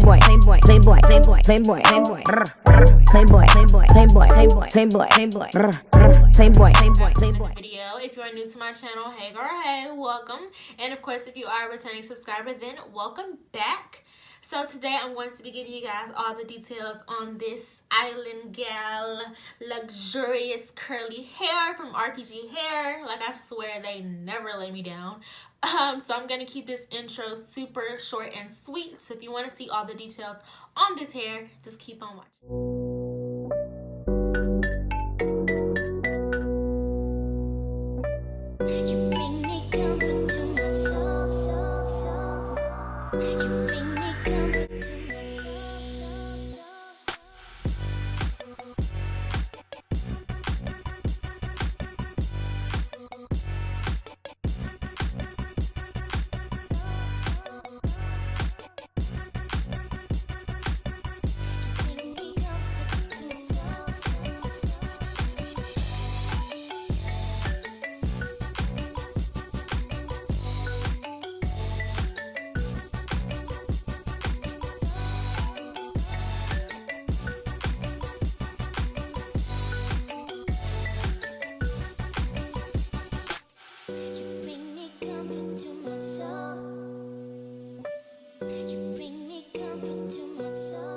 playboy, playboy, playboy, playboy, playboy, playboy, playboy, playboy, playboy, playboy, playboy, playboy, playboy, playboy, playboy. Video. If you are new to my channel, hey girl, hey, welcome. And of course, if you are a returning subscriber, then welcome back. So today I'm going to be giving you guys all the details on this Island Gal luxurious curly hair from RPGHair. Like, I swear they never lay me down. So I'm going to keep this intro super short and sweet. So if you want to see all the details on this hair, just keep on watching. You bring me comfort to my soul. You bring me comfort to my soul.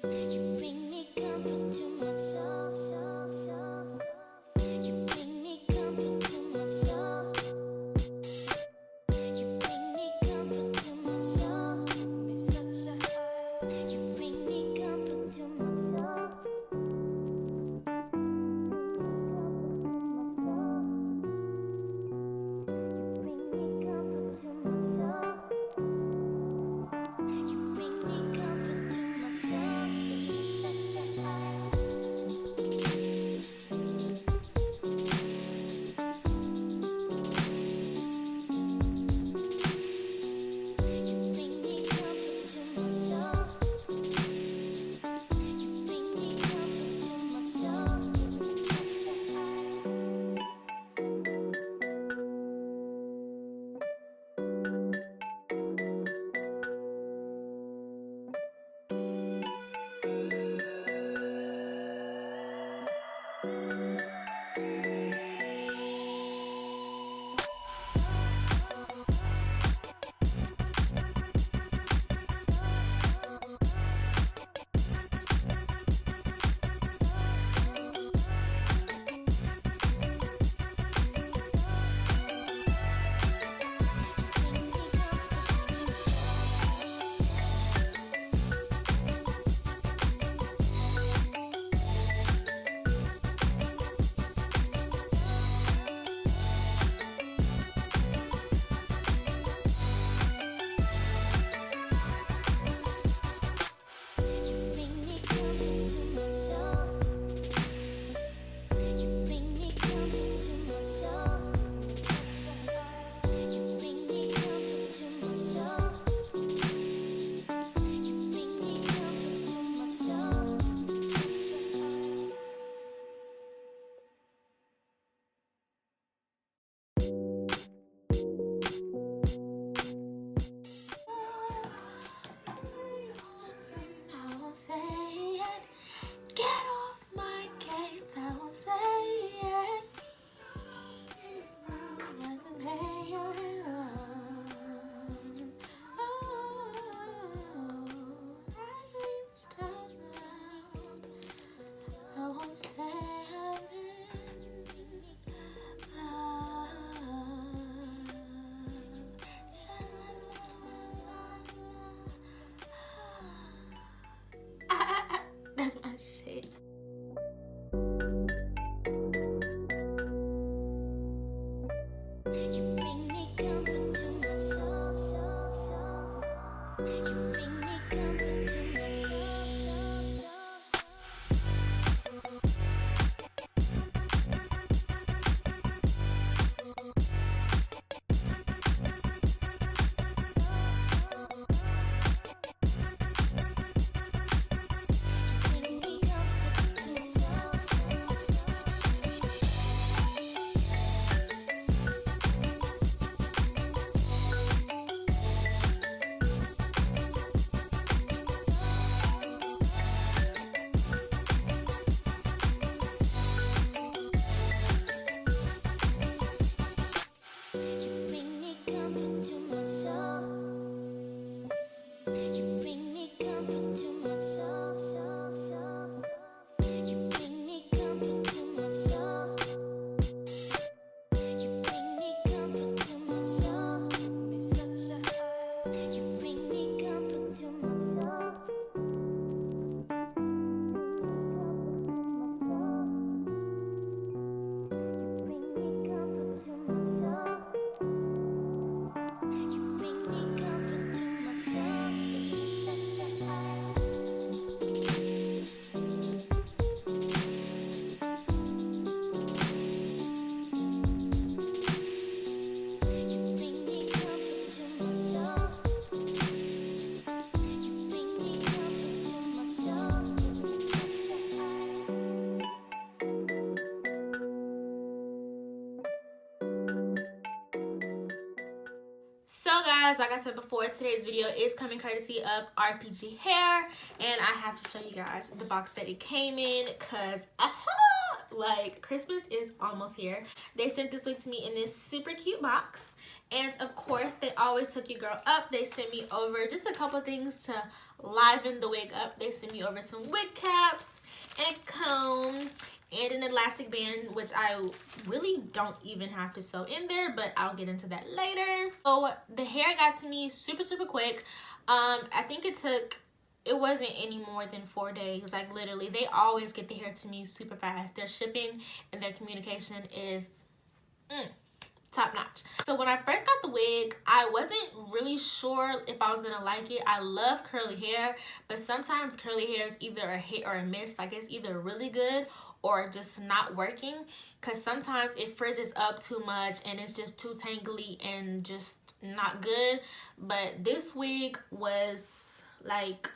You bring me comfort to my soul. You bring me comfort to my soul. You bring me comfort to my soul. You bring me comfort to my soul. That's my shit. You bring me comfort to my soul. You bring me comfort to my soul. So guys, like I said before, today's video is coming courtesy of RPGHair, and I have to show you guys the box that it came in, because like Christmas is almost here. They sent this wig to me in this super cute box, And of course, they always took your girl up. They sent me over just a couple things to liven the wig up. They sent me over some wig caps and a comb and an elastic band, which I really don't even have to sew in there, but I'll get into that later. So the hair got to me super quick. I think it wasn't any more than 4 days. Like literally, they always get the hair to me super fast. Their shipping and their communication is top notch. So when I first got the wig, I wasn't really sure if I was gonna like it. I love curly hair, but sometimes curly hair is either a hit or a miss. Like it's either really good or just not working, because sometimes it frizzes up too much and it's just too tangly and just not good. But this wig was like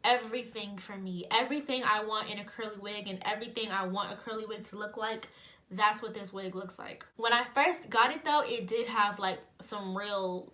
everything for me. Everything I want in a curly wig and everything I want a curly wig to look like, that's what this wig looks like. When I first got it though, it did have like some real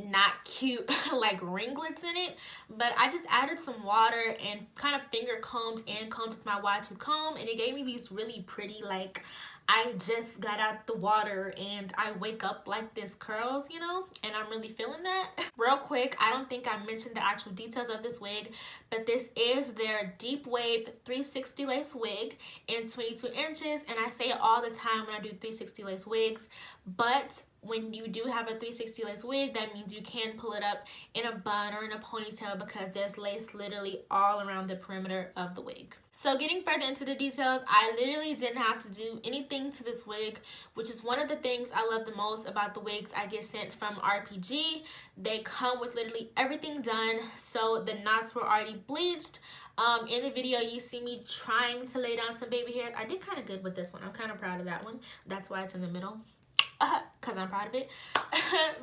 not cute like ringlets in it, but I just added some water and kind of finger combed with my wide tooth comb, and it gave me these really pretty, like I just got out the water and I wake up like this curls, you know, and I'm really feeling that. Real quick, I don't think I mentioned the actual details of this wig, but this is their deep wave 360 lace wig in 22 inches, and I say it all the time when I do 360 lace wigs, but when you do have a 360 lace wig, that means you can pull it up in a bun or in a ponytail, because there's lace literally all around the perimeter of the wig. So getting further into the details, I literally didn't have to do anything to this wig, which is one of the things I love the most about the wigs I get sent from RPG. They come with literally everything done. So the knots were already bleached. In the video, you see me trying to lay down some baby hairs. I did kind of good with this one. I'm kind of proud of that one. That's why it's in the middle. Because I'm proud of it.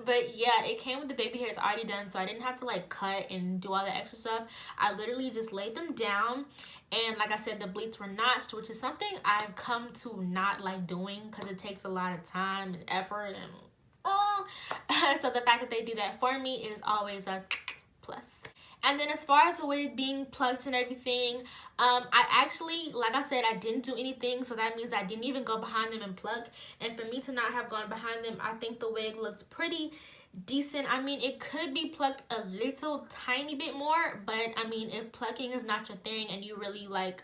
But yeah, it came with the baby hairs already done, so I didn't have to like cut and do all the extra stuff. I literally just laid them down, and like I said, the bleats were notched, which is something I've come to not like doing because it takes a lot of time and effort, and so the fact that they do that for me is always a plus. And then as far as the wig being plucked and everything, I actually, like I said, I didn't do anything, so that means I didn't even go behind them and pluck. And for me to not have gone behind them, I think the wig looks pretty decent. I mean, it could be plucked a little tiny bit more, but I mean, if plucking is not your thing and you really like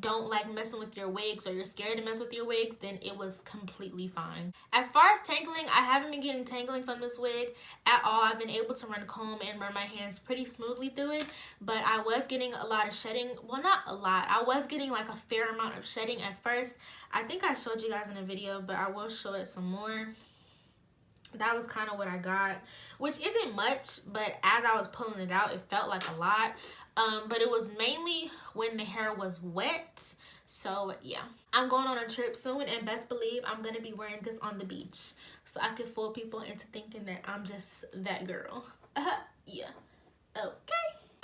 don't like messing with your wigs, or you're scared to mess with your wigs, then it was completely fine. As far as tangling, I haven't been getting tangling from this wig at all. I've been able to run a comb and run my hands pretty smoothly through it, but I was getting a lot of shedding. Well, not a lot, I was getting like a fair amount of shedding at first. I think I showed you guys in a video, but I will show it some more. That was kind of what I got, which isn't much, but as I was pulling it out, it felt like a lot. But it was mainly when the hair was wet. So yeah, I'm going on a trip soon, and best believe I'm gonna be wearing this on the beach, so I could fool people into thinking that I'm just that girl. Yeah, okay.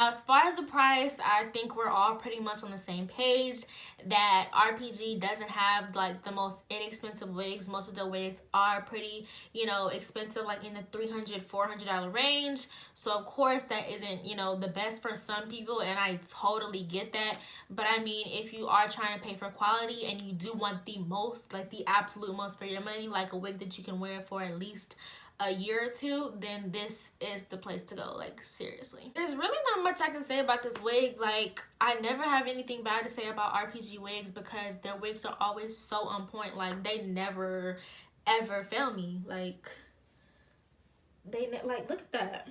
As far as the price, I think we're all pretty much on the same page that RPG doesn't have like the most inexpensive wigs. Most of the wigs are pretty, you know, expensive, like in the $300, $400 range. So of course that isn't, you know, the best for some people, and I totally get that. But I mean, if you are trying to pay for quality and you do want the most, like the absolute most for your money, like a wig that you can wear for at least a year or two, then this is the place to go. Like seriously, there's really not much I can say about this wig. Like I never have anything bad to say about RPG wigs, because their wigs are always so on point. Like they never ever fail me. Like like look at that.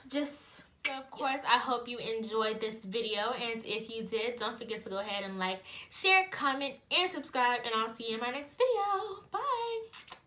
Just so of course, I hope you enjoyed this video, and if you did, don't forget to go ahead and like, share, comment, and subscribe, and I'll see you in my next video. Bye.